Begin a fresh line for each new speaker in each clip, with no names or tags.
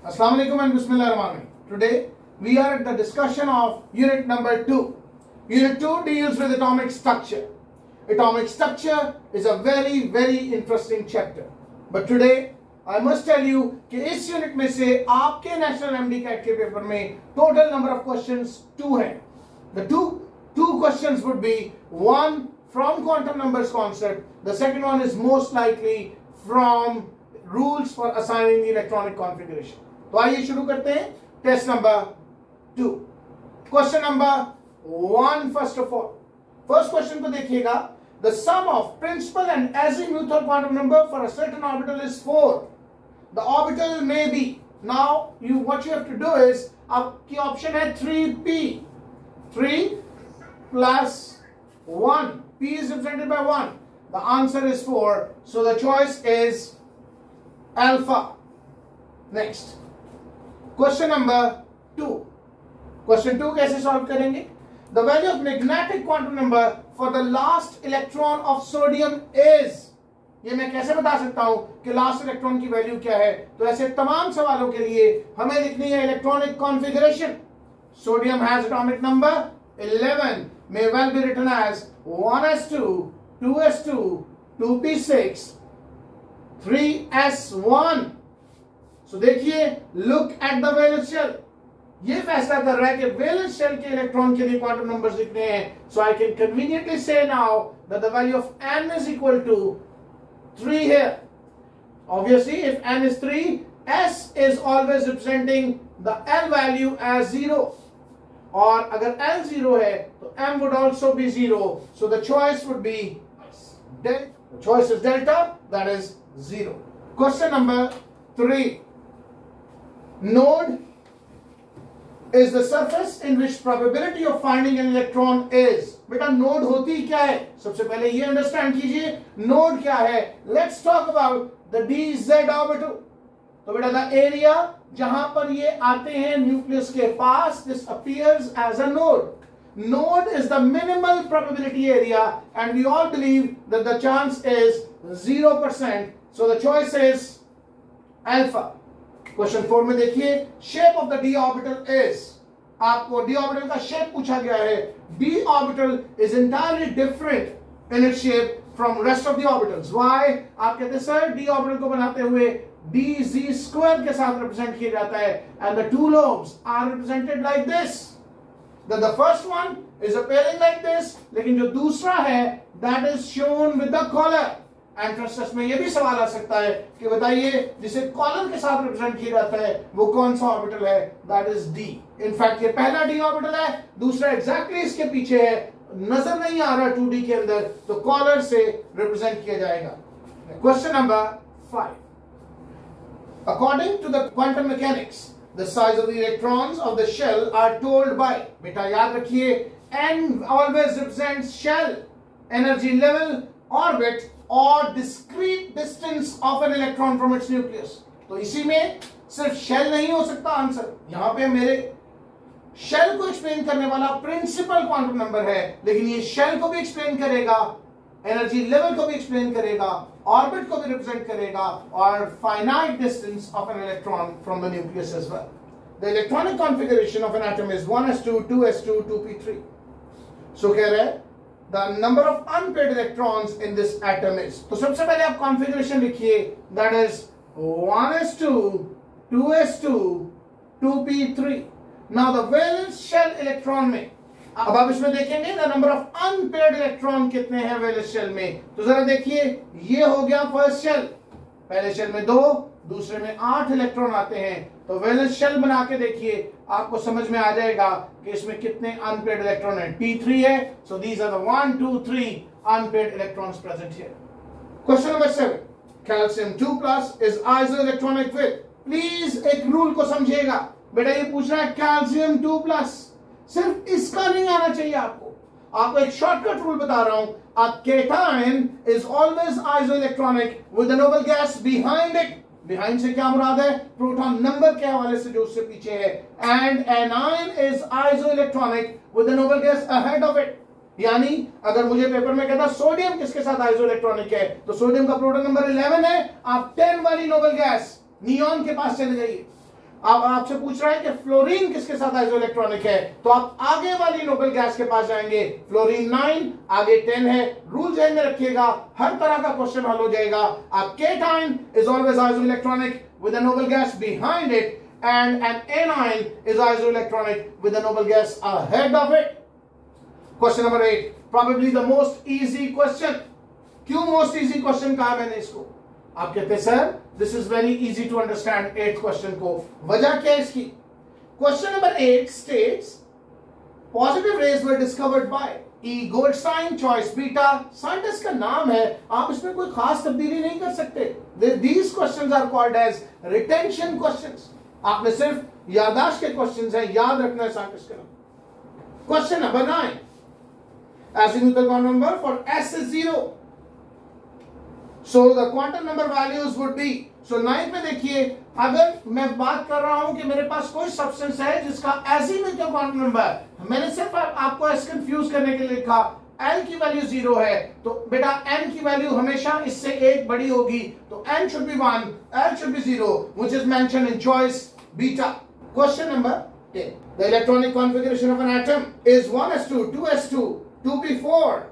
Assalamu alaikum and Bismillahirrahmanirrahim. Today we are at the discussion of unit number 2. Unit 2 deals with atomic structure. Atomic structure is a very interesting chapter. But today I must tell you कि इस unit में से आपके national MD cat के paper में total number of questions 2 हैं. The two questions would be one from quantum numbers concept. The second one is most likely from rules for assigning the electronic configuration. तो आइए शुरू करते हैं test number 2. Question number 1 first of all. First question को देखिएगा. The sum of principal and azimuthal quantum number for a certain orbital is 4. The orbital may be. Now what you have to do is आपकी option है 3p. 3 plus 1. P is represented by 1. The answer is 4. So the choice is alpha. Next. Question number 2. Question 2 कैसे solve करेंगे? The value of magnetic quantum number for the last electron of sodium is. ये मैं कैसे बता सकता हूं कि last electron की वैल्यू क्या है? तो ऐसे तमाम सवालों के लिए हमें लिखनी है electronic configuration. Sodium has atomic number 11. May well be written as 1s2, 2s2, 2p6, 3s1. So देखिए, look at the valence shell. ये फैसला कर रहा है कि वैलेंस शेल के इलेक्ट्रॉन के लिए क्वांटम नंबर्स लिखने हैं. So I can conveniently say now that the value of n is equal to 3 here. Obviously, if n is 3, s is always representing the l value as 0. और अगर l 0 है तो m would also be 0. So the choice would be delta. The choice is delta, that is 0. Question number 3. Node is the surface in which probability of finding an electron is. बेटा node होती क्या है? सबसे पहले ये understand कीजिए node क्या है. Let's talk about the dz orbital. तो बेटा द एरिया जहां पर ये आते हैं न्यूक्लियस के पास, this appears as a node. Node is the minimal probability area and we all believe that the chance is 0%. So the choice is alpha. Question 4 में देखिए shape of the D orbital is. आपको D orbital का shape पूछा गया है. D orbital is entirely different in its shape from rest of the orbitals. Why? आप कहते हैं सर डी ऑर्बिटल को बनाते हुए डी जी स्क्वायर के साथ रिप्रेजेंट किया जाता है and the two lobes are represented like this. The first one is appearing like this, लेकिन जो दूसरा है that is shown with the collar. Entrance में ये भी सवाल आ सकता है कि बताइए जिसे कॉलर के साथ रिप्रेजेंट किया जाता है वो कौन सा ऑर्बिटल है? That is D. इनफैक्ट ये पहला डी ऑर्बिटल है, दूसरा एग्जैक्टली इसके पीछे है, नजर नहीं आ रहा 2D के अंदर, तो कॉलर से रिप्रेजेंट किया जाएगा. Question number 5. According to the quantum mechanics the size of the electrons of the shell are told by. बेटा याद रखिए n always represents shell, energy level, orbit और discrete distance of an electron from its nucleus. तो इसी में सिर्फ shell नहीं हो सकता आंसर. यहां पे मेरे शेल को एक्सप्लेन करने वाला प्रिंसिपल क्वांटम नंबर है, लेकिन ये शेल को भी एक्सप्लेन करेगा, एनर्जी लेवल को भी एक्सप्लेन करेगा, ऑर्बिट को भी रिप्रेजेंट करेगा और finite distance of an electron from the nucleus as well. The electronic configuration of an atom is 1s2, 2s2, 2p3. So कह रहे हैं the number of unpaired electrons in this atom is. तो सबसे पहले आप configuration लिखिए, that is 1s2, 2s2, 2p3. Now the valence shell electron में अब आप इसमें देखेंगे the number of unpaired electron कितने हैं valence shell में. तो जरा देखिए ये हो गया फर्स्ट शेल. पहले शेल में 2, दूसरे में 8 इलेक्ट्रॉन आते हैं. तो वैलेंस शेल बना के देखिए, आपको समझ में आ जाएगा कि इसमें कितने अनपेयर्ड इलेक्ट्रॉन हैं. p3 है. So these are the 1, 2, 3 unpaired electrons present here. Question number 7. Calcium 2+ is isoelectronic with. Please एक रूल को समझिएगा. बेटा ये पूछ रहा है कैल्शियम 2+, सिर्फ इसका नहीं आना चाहिए आपको एक शॉर्टकट रूल बता रहा हूं. A cation is always isoelectronic with the noble gas behind it. Behind से क्या मुराद है? प्रोटॉन नंबर के हवाले से जो उससे पीछे है. And anion is isoelectronic with the noble gas ahead of it. यानी अगर मुझे पेपर में कहता सोडियम किसके साथ आइसोइलेक्ट्रॉनिक है, तो सोडियम का प्रोटॉन नंबर 11 है. आप 10 वाली नोबल गैस नियॉन के पास चले जाइए. अब आपसे पूछ रहा है कि फ्लोरीन किसके साथ आइसोइलेक्ट्रॉनिक है, तो आप आगे वाली नोबल गैस के पास जाएंगे। फ्लोरीन 9, आगे 10 है। रूल ध्यान में रखिएगा, हर तरह का क्वेश्चन हल हो जाएगा। आप cation is always isoelectronic with a noble gas behind it, and an anion is isoelectronic with a noble gas ahead of it. Question number 8, probably the most easy question. क्यों most easy question कहा मैंने इसको? आप कहते हैं sir this is very easy to understand 8th question को, वजह क्या है इसकी? Question number 8 states positive rays were discovered by E. Goldstein, choice beta. Scientist का नाम है, आप इसमें कोई खास तब्दीली नहीं कर सकते। These questions are called as retention questions. आपने सिर्फ याददाश्त के क्वेश्चंस हैं, याद रखना है साइंटिस्ट का नाम। Question number 9, azimuthal quantum number for S is 0. So the quantum number values would be, so 9 में देखिए, अगर मैं बात कर रहा हूं कि मेरे पास कोई सब्सटेंस है जिसका azimuthal quantum number, मैंने सिर्फ आपको ऐसे कंफ्यूज करने के लिए लिखा L की वैल्यू 0 है, तो बेटा N की वैल्यू हमेशा इससे एक बड़ी होगी, तो N should be 1, L should be 0, which is mentioned in choice beta. Question number 10. The electronic configuration of an atom is 1s2, 2s2, 2p4.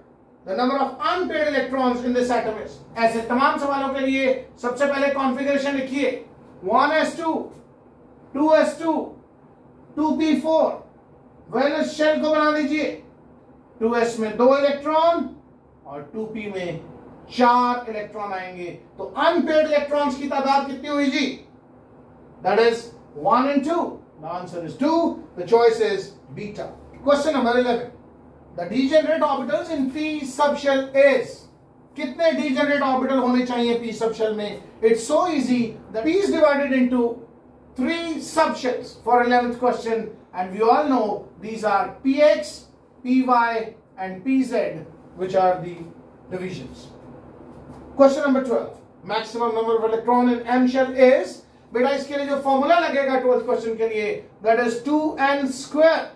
The number of unpaired electrons in this atom is. ऐसे तमाम सवालों के लिए सबसे पहले configuration लिखिए, 1s2, 2s2, 2p4. Valence shell को बना दीजिए, 2s में 2 इलेक्ट्रॉन और 2p में 4 इलेक्ट्रॉन आएंगे, तो अनपेयर्ड इलेक्ट्रॉन्स की तादाद कितनी हुई जी? That is 1 and 2. The answer is 2. The choice is beta. Question number 11. The degenerate orbitals in p subshell is. कितने degenerate orbital होने चाहिए p subshell में? It's so easy. The p is divided into 3 subshells for 11th question, and we all know these are px, py and pz, which are the divisions. Question number 12. Maximum number of electron in m shell is. बेटा इसके लिए जो formula लगेगा 12th question के लिए, that is 2n square,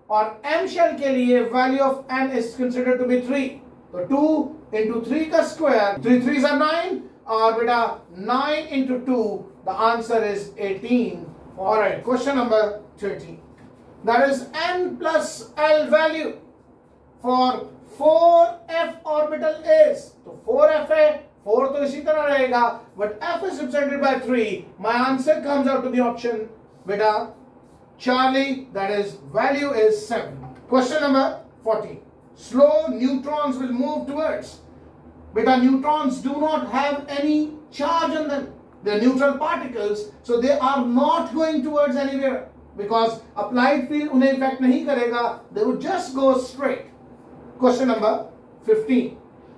और m shell के लिए value of n is considered to be 3, तो 2 into 3 का स्क्वायर, 3 3s are 9, और बेटा 9 into 2, the answer is 18. Alright, question number 13. That is n plus l value for 4f orbital is. तो 4f है, 4 तो इसी तरह रहेगा, but f is represented by 3. My answer comes out to the option beta Charlie, that is value is 7. Question number 14. Slow neutrons will move towards. Beta neutrons do not have any charge on them. They are neutral particles, so they are not going towards anywhere because applied field उन्हें effect नहीं करेगा. They would just go straight. Question number 15.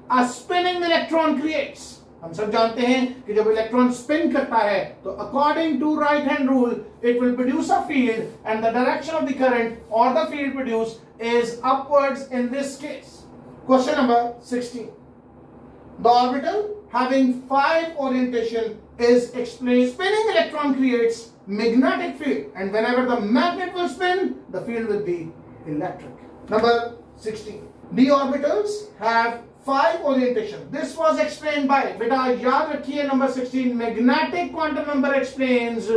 A spinning electron creates. हम सब जानते हैं कि जब electron spin करता है तो according to right hand rule it will produce a field and the direction of the current और the field produce is upwards in this case. Question number 16. The orbital having 5 orientation is explained. Spinning electron creates magnetic field, and whenever the magnet will spin, the field will be electric. Number 16. D orbitals have 5 orientation. This was explained by, बेटा याद रखिए number 16, magnetic quantum number explains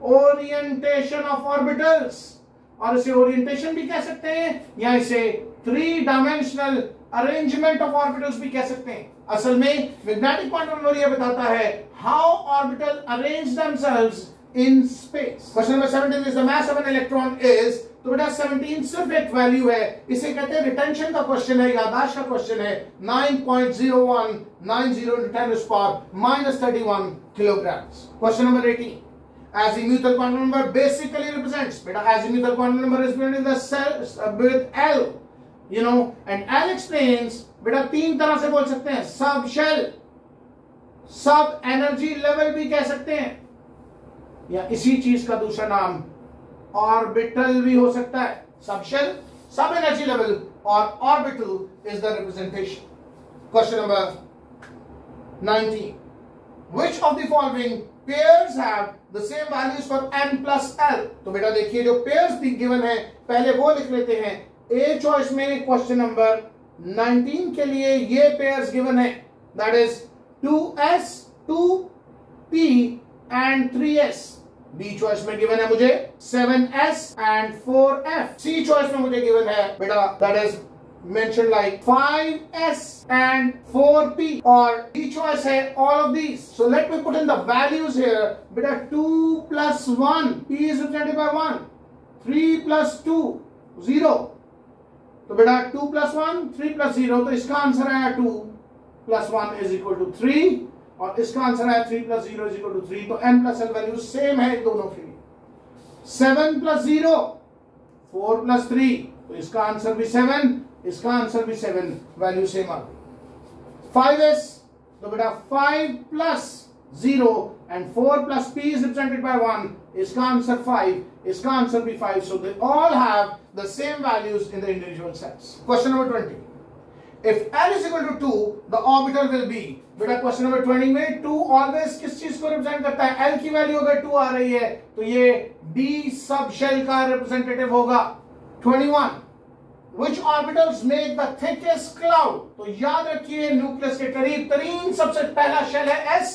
orientation of orbitals, और इसे orientation भी कह सकते हैं या इसे 3-dimensional arrangement of orbitals भी कह सकते हैं. असल में magnetic quantum number यह बताता है how orbital arrange themselves in space. Question number 17 is the mass of an electron is. तो बेटा 17 सिर्फ एक वैल्यू है, इसे कहते हैं रिटेंशन का क्वेश्चन है, याददाश्त का क्वेश्चन है. 9.0190 into 10⁻³ -31 kilograms. Question number 18. Azimuthal quantum number basically represents, बेटा azimuthal quantum number is represented in the cells with L, you know, and L explains, बेटा 3 तरह से बोल सकते हैं. सब शेल, सब एनर्जी लेवल भी कह सकते हैं, या इसी चीज का दूसरा नाम ऑर्बिटल भी हो सकता है. सब शेल, सब एनर्जी लेवल और orbital is the representation. Question number 19. Which of the following pairs have the same values for n plus l? तो बेटा देखिए जो पेयर्स भी गिवन है पहले वो लिख लेते हैं. ए चॉइस में क्वेश्चन नंबर 19 के लिए ये पेयर्स गिवन है, that is 2s, 2p and 3s. B choice में गिवन है मुझे 7s and 4f. C choice में मुझे गिवन है बेटा that is mentioned like 5s and 4p, or D choice है all of these. So let me put in the values here. Beta 2 plus 1, p is represented by 1. 3 plus 2, 0. तो बेटा 2 plus 1, 3 plus 0, तो इसका answer आया 2 plus 1 is equal to 3, और इसका answer आया 3 plus 0 is equal to 3. तो n plus l value same है इन दोनों के लिए. 7 plus 0, 4 plus 3, तो इसका आंसर भी 7, इसका आंसर भी 7, वैल्यू सेम आ गई. 5s, तो बेटा 5 plus 0 and 4 plus p is represented by 1, इसका आंसर 5, इसका आंसर भी 5, so they all have the same values in the individual sets. Question number 20. If l is equal to 2, the orbital will be, बेटा question number 20 में 2 always किस चीज को represent करता है? l की वैल्यू अगर 2 आ रही है तो ये d सब शेल का रिप्रेजेंटेटिव होगा. 21. Which orbitals make the thickest cloud? तो याद रखिए न्यूक्लियस के करीब तरीन सबसे पहला शेल है s.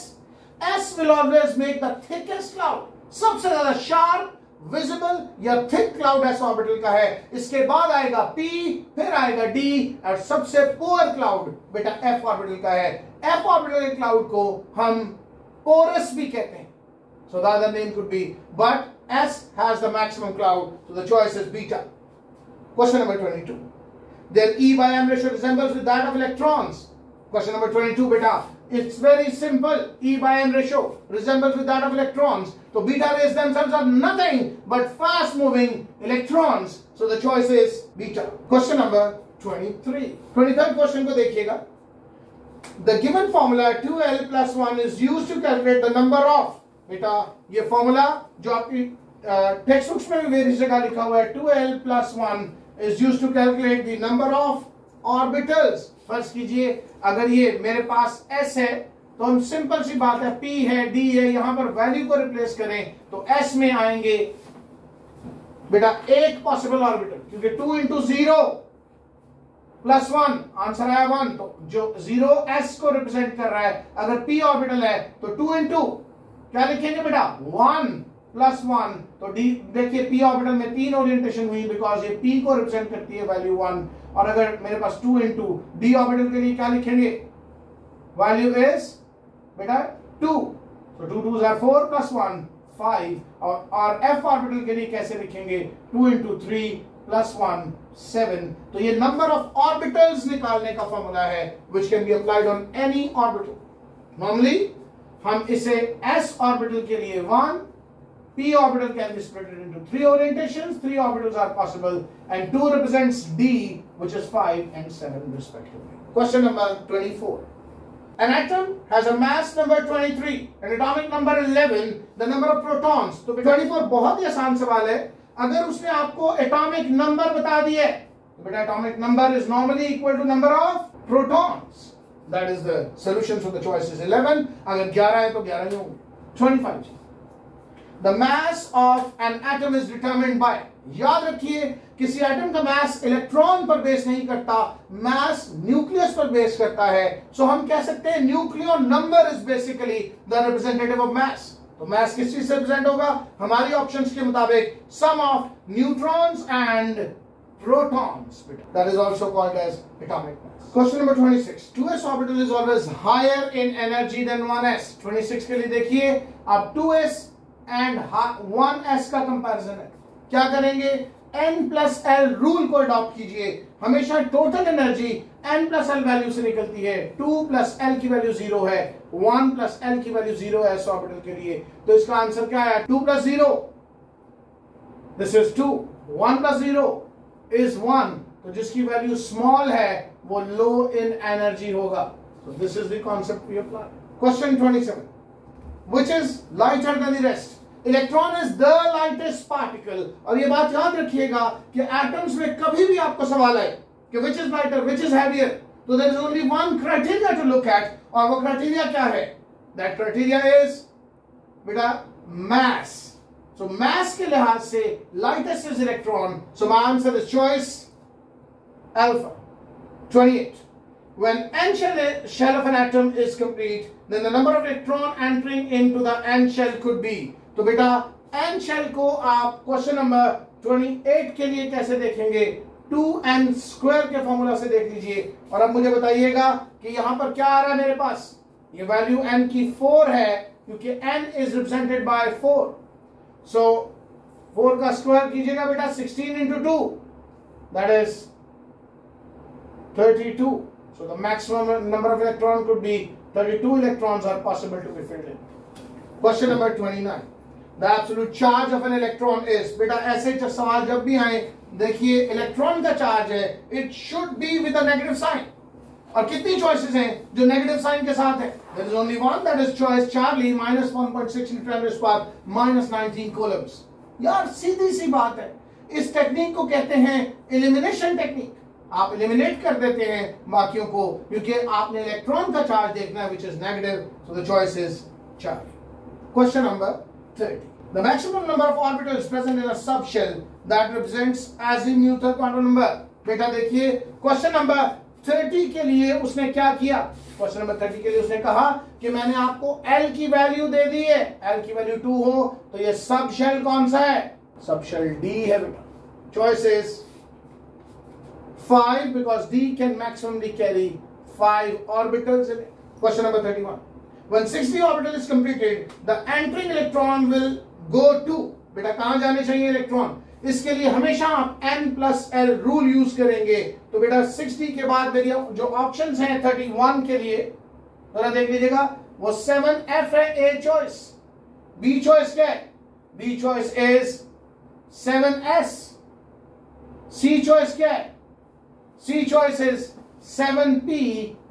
s will always make the thickest cloud. सबसे ज्यादा शार्प, विजिबल या थिक क्लाउड s ऑर्बिटल का है. इसके बाद आएगा p, फिर आएगा d, और सबसे पुअर क्लाउड बेटा f ऑर्बिटल का है. f ऑर्बिटल के क्लाउड को हम पोरस भी कहते हैं. So the other name could be, but s has the maximum cloud, so the choice is beta. Question number 22. Their E by M ratio resembles with that of electrons. Question number 22, beta. It's very simple. E by M ratio resembles with that of electrons. So beta rays themselves are nothing but fast moving electrons. So the choice is beta. Question number 23. 23rd question को देखिएगा. The given formula 2l plus 1 is used to calculate the number of. बेटा ये formula जो आपकी text books में भी various जगह लिखा हुआ है, 2l plus 1 is used to calculate the number of orbitals. फर्ज कीजिए अगर ये मेरे पास s है तो हम सिंपल सी बात है p है d है, यहां पर वैल्यू को रिप्लेस करें तो s में आएंगे बेटा एक पॉसिबल ऑर्बिटल, क्योंकि 2 into 0 plus 1 आंसर आया 1, तो जो 0 s को रिप्रेजेंट कर रहा है अगर p ऑर्बिटल है तो 2 into क्या लिखेंगे बेटा 1 plus 1, तो d देखिए p ऑर्बिटल में 3 ओरिएंटेशन हुई बिकॉज ये p को रिप्रेजेंट करती है वैल्यू 1, और अगर मेरे पास 2 into d ऑर्बिटल के लिए क्या लिखेंगे वैल्यू इज बेटा 2, तो 2 2s are 4 plus 1 5, और f ऑर्बिटल के लिए कैसे लिखेंगे 2 into 3 plus 1 7. तो ये नंबर ऑफ ऑर्बिटल्स निकालने का फॉर्मूला है which can be applied on any orbital. Normally हम इसे s ऑर्बिटल के लिए 1, p orbital can be split into 3 orientations, 3 orbitals are possible, and 2 represents d, which is 5 and 7 respectively. Question number 24. An atom has a mass number 23 and atomic number 11, the number of protons. तो 24 बहुत ही आसान सवाल है. अगर उसने आपको atomic number बता दिया तो बेटा atomic number is normally equal to number of protons. That is the solution, so the choice is 11. अगर 11 है तो 11 ही होंगे. 25. The mass of an atom is determined by. याद रखिए किसी एटम का मास इलेक्ट्रॉन पर बेस नहीं करता, मास न्यूक्लियस पर बेस करता है. सो हम कह सकते हैं nuclear number is basically the representative of mass. तो मास किस चीज से रिप्रेजेंट होगा हमारी ऑप्शंस के मुताबिक sum of neutrons and protons. That is also called as atomic mass. Question number 26. 2s orbital is always higher in energy than 1s. 26 के लिए देखिए अब 2s and 1s का कंपैरिजन है. क्या करेंगे n plus l रूल को adopt कीजिए. हमेशा total energy n plus l value से निकलती है. 2 plus l की वैल्यू 0 है, 1 plus l की वैल्यू 0 है s ऑर्बिटल के लिए. तो इसका आंसर क्या है 2 plus 0, this is 2, 1 plus 0 is 1, तो जिसकी वैल्यू स्मॉल है वो लो इन एनर्जी होगा. So this is the concept we apply. Question 27. Which is lighter than the rest? Electron is the lightest particle. और ये बात याद रखिएगा कि एटम्स में कभी भी आपको सवाल है कि which is lighter, which is heavier, तो there is only one criteria to look at, और वो criteria क्या है? That criteria is बेटा mass. So mass के लिहाज से lightest is electron. So my answer is choice alpha. 28. When n shell of an atom is complete, then the number of electron entering into the n shell could be. तो बेटा N shell को आप question number 28 के लिए कैसे देखेंगे? 2n square के formula से देख लीजिए। और अब मुझे बताइएगा कि यहां पर क्या आ रहा है मेरे पास? ये वैल्यू n की 4 है क्योंकि n इज रिप्रेजेंटेड बाय 4। सो 4 का स्क्वायर कीजिएगा बेटा, 16 into 2 that is 32. So the maximum number of electrons could be 32 electrons are possible to be filled in. Question number 29. The absolute charge of an electron is, बेटा ऐसे सवाल जब भी आए देखिए इलेक्ट्रॉन का चार्ज है, it should be with a negative sign. और कितनी चॉइसेस हैं जो नेगेटिव साइन के साथ है? There is only one, that is choice Charlie, -1.6 into 10⁻⁻, -19 coulombs. यार सीधी सी बात है, इस टेक्निक को कहते हैं एलिमिनेशन टेक्निक। आप एलिमिनेट कर देते हैं बाकियों को क्योंकि आपने इलेक्ट्रॉन का चार्ज देखना है which is negative, so the choice is Charlie. Question number 30. The maximum number of orbitals present in a subshell that represents azimuthal quantum number. बेटा देखिए क्वेश्चन नंबर 30 के लिए उसने क्या किया? क्वेश्चन नंबर 30 के लिए उसने कहा कि मैंने आपको L की वैल्यू दे दी है, L की वैल्यू 2 हो तो ये सब शेल कौन सा है? सब शेल D है बेटा। Choice is 5 because D can maximally carry 5 orbitals in it. Question number 31. When 60 orbital is completed, the entering electron will go to, बेटा कहां जाने चाहिए इलेक्ट्रॉन? इसके लिए हमेशा आप n+l रूल यूज करेंगे। तो बेटा 60 के बाद मेरी जो ऑप्शंस हैं 31 के लिए जरा देख लीजिएगा, वो 7F है A चॉइस। B चॉइस क्या है? B choice is 7S। C choice क्या है? C choice is 7P।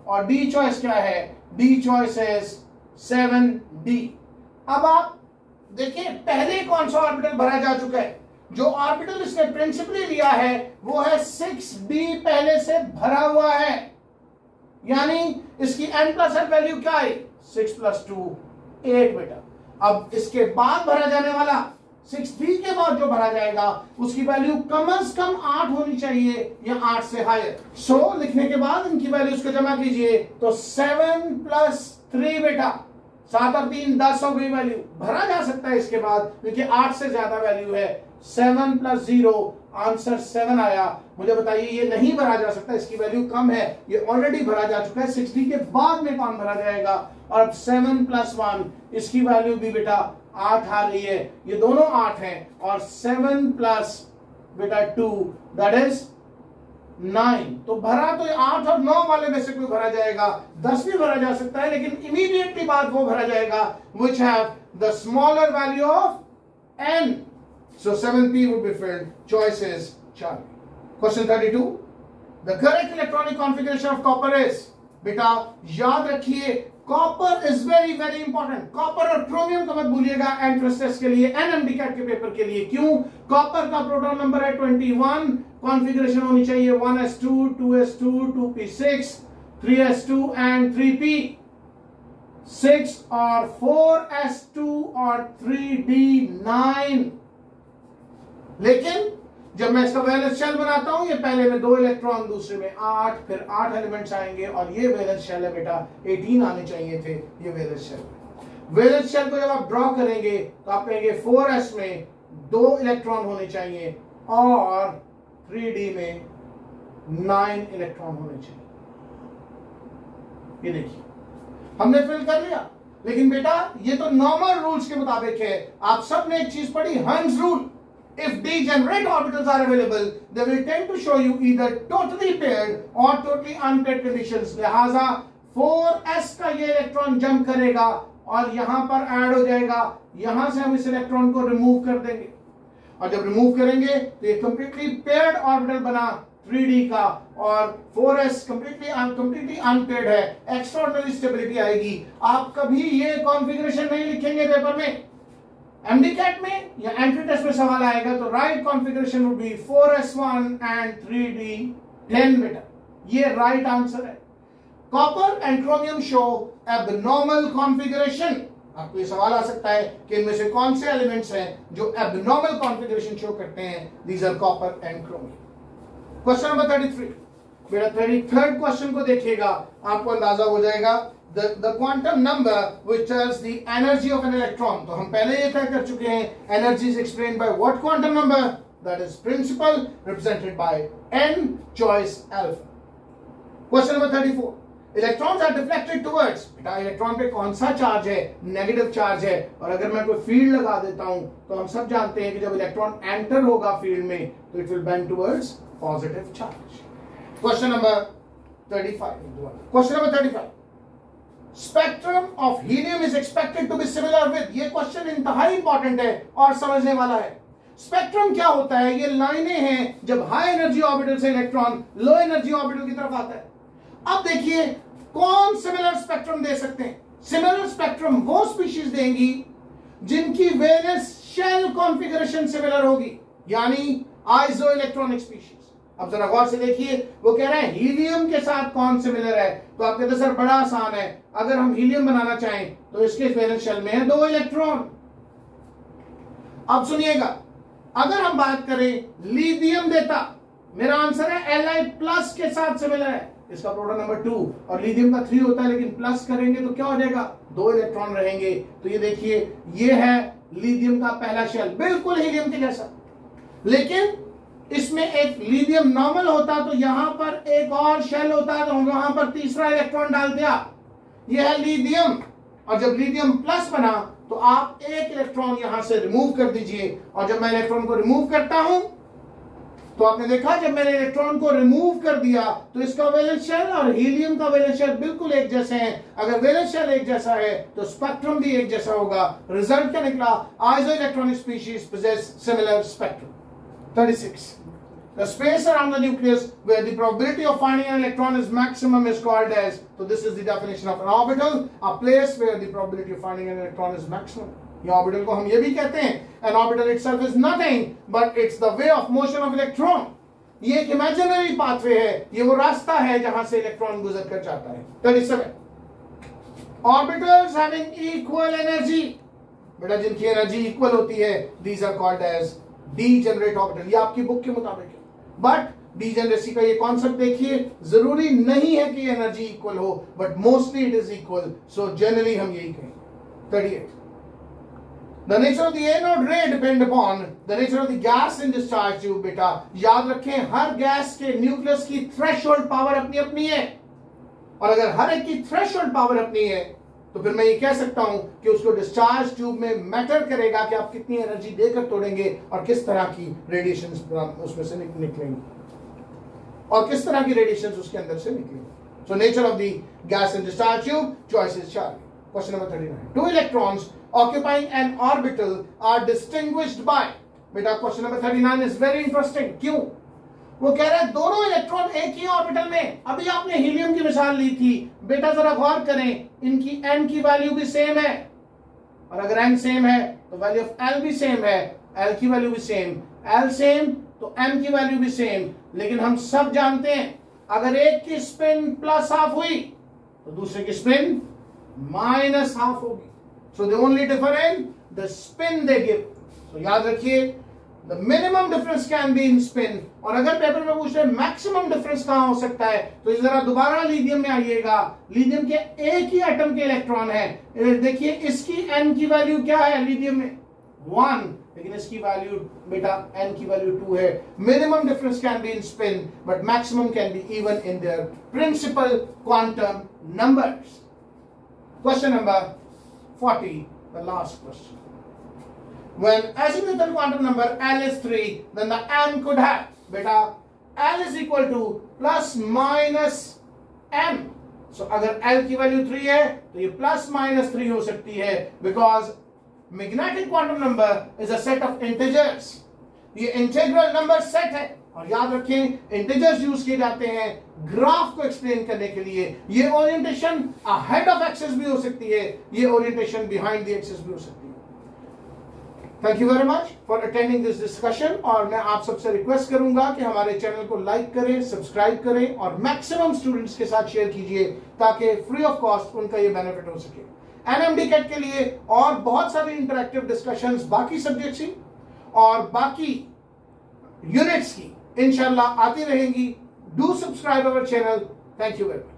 और D चॉइस क्या है? D choice is 7D। अब आप देखिए पहले कौन सा ऑर्बिटल भरा जा चुका है? जो ऑर्बिटल इसने प्रिंसिपली लिया है वो है 6D, पहले से भरा हुआ है, यानी इसकी n+l वैल्यू क्या है? 6 + 2 8 बेटा। अब इसके बाद भरा जाने वाला 6D के बाद जो भरा जाएगा उसकी वैल्यू कम से कम 8 होनी चाहिए या 8 से हायर। सो लिखने के बाद इनकी वैल्यूज को जमा कीजिए तो 7 + 3 बेटा, 7 और 3 10 हो गई वैल्यू। भरा जा सकता है इसके बाद क्योंकि 8 से ज्यादा वैल्यू है। 7 + 0 आंसर 7 आया। मुझे बताइए ये नहीं भरा जा सकता, इसकी वैल्यू कम है, ये ऑलरेडी भरा जा चुका है। 60 के बाद में कौन भरा जाएगा? और अब 7 + 1 इसकी वैल्यू भी बेटा 8 आ रही है, ये दोनों 8 हैं। और 7 + बेटा 2 दैट इज 9। तो भरा तो 8 और 9 वाले में से कोई भरा जाएगा, 10 भी भरा जा सकता है, लेकिन इमीडिएटली बाद वो भरा जाएगा which have the smaller value of n. So 7P would be filled. Choice is Charlie. Question 32. The correct electronic configuration of copper is, बेटा याद रखिए copper is very very important. Copper और क्रोमियम को मत भूलिएगा एंट्रेंस टेस्ट के लिए, एनएमडीकैट के पेपर के लिए। क्यों? कॉपर का प्रोटॉन नंबर है 21, कॉन्फ़िगरेशन होनी चाहिए 1s2, 2s2, 2p6, 3s2 and 3p6 और 4s2 और 3d9। लेकिन जब मैं इसका वैलेंस शेल बनाता हूं, ये पहले में 2 इलेक्ट्रॉन, दूसरे में 8, फिर 8 एलिमेंट्स आएंगे और ये वैलेंस शेल है बेटा, 18 आने चाहिए थे ये वैलेंस शेल। वैलेंस शेल को जब आप ड्रॉ करेंगे तो आप कहेंगे 4s में 2 इलेक्ट्रॉन होने चाहिए और 3d में 9 इलेक्ट्रॉन होने चाहिए। ये देखिए हमने फिल कर लिया, लेकिन बेटा ये तो नॉर्मल रूल्स के मुताबिक है। आप सब ने एक चीज पढ़ी, हंस rule. If degenerate orbitals are available, they will tend to show you either totally paired or totally unpaired conditions. लिहाजा 4s का ये इलेक्ट्रॉन जंप करेगा और यहां पर ऐड हो जाएगा, यहां से हम इस इलेक्ट्रॉन को रिमूव कर देंगे और जब रिमूव करेंगे तो ये कंप्लीटली पेयर्ड ऑर्बिटल बना 3d का, और 4s कंप्लीटली अनपेयर्ड है, एक्स्ट्राऑर्डिनरी स्टेबिलिटी आएगी। आप कभी ये कॉन्फ़िगरेशन नहीं लिखेंगे पेपर में, एमडीकैट में या एंट्री टेस्ट में सवाल आएगा तो right configuration would be 4s1 and 3d10 बेटा, ये राइट आंसर है। Copper and chromium show abnormal configuration. आपको ये सवाल आ सकता है कि इनमें से कौन से एलिमेंट्स हैं जो एबनॉर्मल कॉन्फ़िगरेशन शो करते हैं? These are copper and chromium. Question number 33 बेटा 33rd क्वेश्चन को देखिएगा, आपको अंदाजा हो जाएगा the quantum number which tells the energy of an electron. तो हम पहले ये तय कर चुके हैं, energy is explained by what quantum number? That is principal, represented by n choice alpha. Question number 34. Electrons are deflected towards. बेटा electron पे कौन सा चार्ज है? नेगेटिव चार्ज है. और अगर मैं कोई फील्ड लगा देता हूं तो हम सब जानते हैं कि जब इलेक्ट्रॉन एंटर होगा फील्ड में तो it will bend towards positive charge. Question number 35. Question number 35. Spectrum of helium is expected to be similar with. ये क्वेश्चन इंतहाई इंपॉर्टेंट है और समझने वाला है. स्पेक्ट्रम क्या होता है? ये लाइनें हैं जब हाई एनर्जी ऑर्बिटल से इलेक्ट्रॉन लो एनर्जी ऑर्बिटल की तरफ आता है. अब देखिए कौन सिमिलर स्पेक्ट्रम दे सकते हैं. सिमिलर स्पेक्ट्रम वो स्पीशीज देंगी जिनकी वैलेंस शेल कॉन्फ़िगरेशन सिमिलर होगी, यानी आइसो इलेक्ट्रॉनिक स्पीशीज. अब जरा गौर से देखिए, वो कह रहे हैं हीलियम के साथ कौन सिमिलर है. तो आप कहते हैं सर बड़ा आसान है, अगर हम हीलियम बनाना चाहें तो इसके वैलेंस शेल में है 2 इलेक्ट्रॉन. अब सुनिएगा, अगर हम बात करें लिथियम देता, मेरा आंसर है Li+ के साथ सिमिलर है. इसका प्रोटॉन नंबर 2 और लिथियम का 3 होता है, लेकिन प्लस करेंगे तो क्या हो जाएगा? 2 इलेक्ट्रॉन रहेंगे. तो ये देखिए, ये है लिथियम का पहला शेल, बिल्कुल हीलियम के जैसा. लेकिन इसमें एक लिथियम नॉर्मल होता तो यहां पर एक और शेल होता, तो हम वहां पर तीसरा इलेक्ट्रॉन डाल दिया. यह है लिथियम. और जब लिथियम प्लस बना तो आप एक इलेक्ट्रॉन यहां से रिमूव कर दीजिए. और जब मैं इलेक्ट्रॉन को रिमूव करता हूं तो आपने देखा, जब मैंने इलेक्ट्रॉन को रिमूव कर दिया तो इसका वैलेंस शेल और हीलियम का वैलेंस शेल बिल्कुल एक जैसे हैं. अगर वैलेंस शेल एक जैसा है तो स्पेक्ट्रम भी एक जैसा होगा. रिजल्ट क्या निकला? Iso electronic species possess similar spectrum. 36. The space around the nucleus where the probability of finding an electron is maximum is called as, so this is the definition of an orbital, a place where the probability of finding an electron is maximum. ये orbital को हम ये भी कहते हैं, an orbital itself is nothing but it's the way of motion of electron. ये एक imaginary pathway है, ये वो रास्ता है जहां से इलेक्ट्रॉन गुजर कर जाता है. 37. Orbitals having equal energy, बेटा जिनकी एनर्जी इक्वल होती है, these are called as degenerate orbital. ये आपकी बुक के मुताबिक है. बट डीजेनरेसी का ये कॉन्सेप्ट देखिए, जरूरी नहीं है कि एनर्जी इक्वल हो, but mostly it is equal. So generally हम यही कहेंगे. 38. The nature of the anode ray depend upon the nature of the gas in discharge tube. बेटा याद रखें, हर गैस के न्यूक्लियस की थ्रेशोल्ड पावर अपनी अपनी है. और अगर हर एक की थ्रेशोल्ड पावर अपनी है तो फिर मैं ये कह सकता हूं कि उसको डिस्चार्ज ट्यूब में मैटर करेगा कि आप कितनी एनर्जी देकर तोड़ेंगे और किस तरह की रेडिएशन उसमें से निकलेंगी और किस तरह की रेडिएशन उसके अंदर से निकलेंगी. So nature of the gas in discharge tube, choice is 4. Question number 39. 2 electrons occupying an orbital are distinguished by. बेटा question number 39 is very interesting. क्यों? वो कह रहे हैं दोनों इलेक्ट्रॉन एक ही ऑर्बिटल में. अभी आपने हीलियम की मिसाल ली थी, बेटा जरा गौर करें, इनकी n की वैल्यू भी सेम है. और अगर n सेम है तो वैल्यू ऑफ l भी सेम है, l की वैल्यू भी सेम, l सेम तो m की वैल्यू भी सेम. लेकिन हम सब जानते हैं, अगर एक की स्पिन प्लस हाफ हुई तो दूसरे की स्पिन माइनस हाफ होगी. So they only differ in the spin they give. So याद रखिए, The minimum difference can be in spin. और अगर पेपर में पूछ रहे मैक्सिमम डिफरेंस कहां हो सकता है तो जरा दोबारा लिथियम में आइएगा. लिथियम के एक ही एटम के इलेक्ट्रॉन है. देखिए इसकी n की वैल्यू क्या है लिथियम में? 1, लेकिन इसकी वैल्यू बेटा n की वैल्यू 2 है. Minimum difference can be in spin but maximum can be even in their principal quantum numbers. Question number 40, the last question. When azimuthal quantum number L is 3, then the m could have, beta L is equal to plus minus m. So अगर L की value 3 है तो ये plus minus 3 हो सकती है, because magnetic quantum number is a set of integers. ये integral number set है. और याद रखें इंटीजर्स यूज किए जाते हैं ग्राफ को एक्सप्लेन करने के लिए. ये ओरिएंटेशन अहेड ऑफ एक्सिस भी हो सकती है, ये ओरिएंटेशन बिहाइंड द एक्सिस भी हो सकती है. Thank you very much for attending this discussion. और मैं आप सबसे रिक्वेस्ट करूंगा कि हमारे चैनल को लाइक करें, सब्सक्राइब करें और मैक्सिमम स्टूडेंट्स के साथ शेयर कीजिए ताकि फ्री ऑफ कॉस्ट उनका ये बेनिफिट हो सके. एनएमडी कैट के लिए और बहुत सारी इंटरैक्टिव डिस्कशंस बाकी सब्जेक्ट्स की और बाकी यूनिट्स की इंशाल्लाह आती रहेंगी. Do subscribe our channel. Thank you very much.